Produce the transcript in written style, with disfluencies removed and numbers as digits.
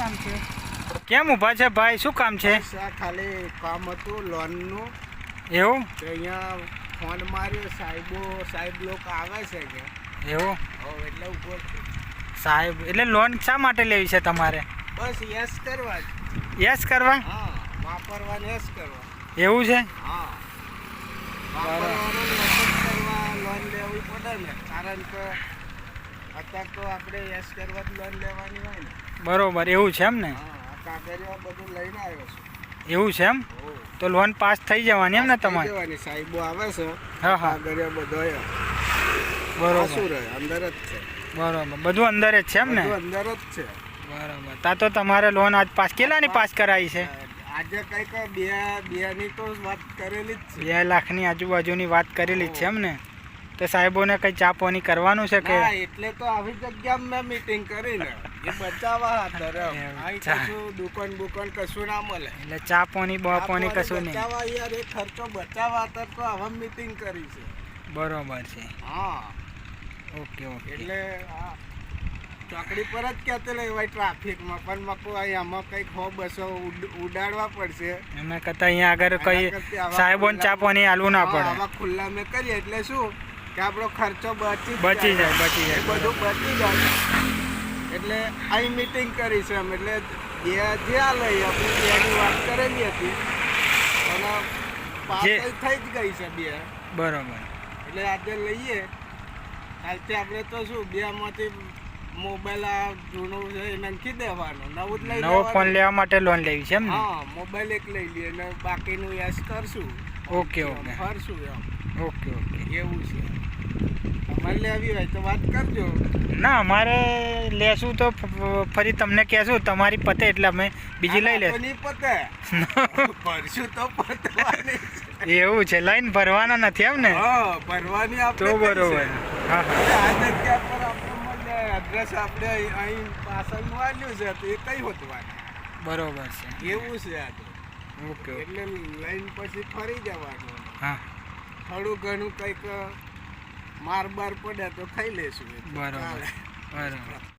કામ છે? કેમ ઊભા છે ભાઈ, શું કામ છે? ખાલી કામ હતું લોનનું. એવું? તો અહીંયા ફોન માર્યો, સાહેબ લોકો આવે છે કે એવું? એટલે ઉભો છું. સાહેબ એટલે લોન શા માટે લેવી છે તમારે? બસ યસ કરવા. યસ કરવા? હા, વાપરવા યસ કરવા. એવું છે? હા, વાપરવાનું યસ કરવા લોન લેવી પડે ને, કારણ કે અત્યારે તો આપણે યસ કરવા જ લોન લેવાની હોય ને. બરોબર, એવું છે એમ ને? હા, કાગળિયા બધું લઈને આવ્યો છું. એવું છે એમ? તો લોન પાસ થઈ જવાની એમ ને તમારે? સાહેબો આવે છે. હા હા, કાગળિયા બધો બરોબર. શું રહે અંદર જ છે. બરોબર, બધું અંદર જ છે એમ ને? અંદર જ છે. બરોબર. તા તો તમારે લોન આજ પાસ કેટલાની પાસ કરાવી છે? આજે કંઈક બે ની તો વાત કરેલી જ છે. 2 લાખની આજુબાજુની વાત કરેલી જ છે એમ ને? તો સાહેબોને કંઈ ચા પાણી કરવાનું છે કે? એટલે તો આવી જગ્યામાં મેં મીટિંગ કરીને એ બચાવવા હતા. કશું દુકાન કશું ના મળે એટલે ચા પાણી બાપાની કશું નહીં. બચાવવા યાર, એ ખર્ચો બચાવવા હતા તો હવે મીટિંગ કરી છે. બરોબર છે. હા, ઓકે ઓકે. એટલે ચોકડી પર જ કહેતો લેવાય ટ્રાફિકમાં, પણ મકો આમાં કંઈક 100-200 ઉડાડવા પડશે. એના કરતાં અહીંયા આગળ કઈ સાહેબોને ચા પાણી આલવું ના પડે. આવા ખુલ્લા મેં કરીએ એટલે શું કે આપણો ખર્ચો બચી જાય બધું બચી જાય. એટલે અહીં મીટિંગ કરી છે એમ, એટલે જે આ લઈ આપણે બેની વાત કરેલી હતી અને પાસ થઈ જ ગઈ છે 2. બરોબર. એટલે આજે લઈએ. કાલથી આપણે તો શું 2માંથી મોબાઈલ આ જૂનું છે એ નાખી દેવાનું, નવું જ લઈ નવો ફોન લેવા માટે લોન લેવી છે એમ ને? હા, મોબાઈલ એક લઈ લઈએ અને બાકીનું યસ કરશું. Okay okay. ફરશું એમ. Okay okay. એવું છે. તમારે લેવી હોય તો વાત કરજો. ના, અમારે લેશું તો ફરી તમને કહેશું, તમારી પતે એટલે અમે બીજી લઈ લેશું. નહીં પતે ભરશું તો પતવાની. એવું છે, લઈને ભરવાના નથી એમ ને? હા, ભરવાની આપણે તો બરોબર. હા હા, આ જગ્યા પર આપણે મળે એડ્રેસ આપણે અહીં પાછળનું આલ્યું છે તો એ કઈ હોતવાનું. બરોબર છે. એવું છે આ તો. ઓકે. એટલે લઈને પછી ફરી જવાનું. હા, થોડું ઘણું કંઈક માર બાર પડે તો ખાઈ લેશું. બરોબર બરોબર.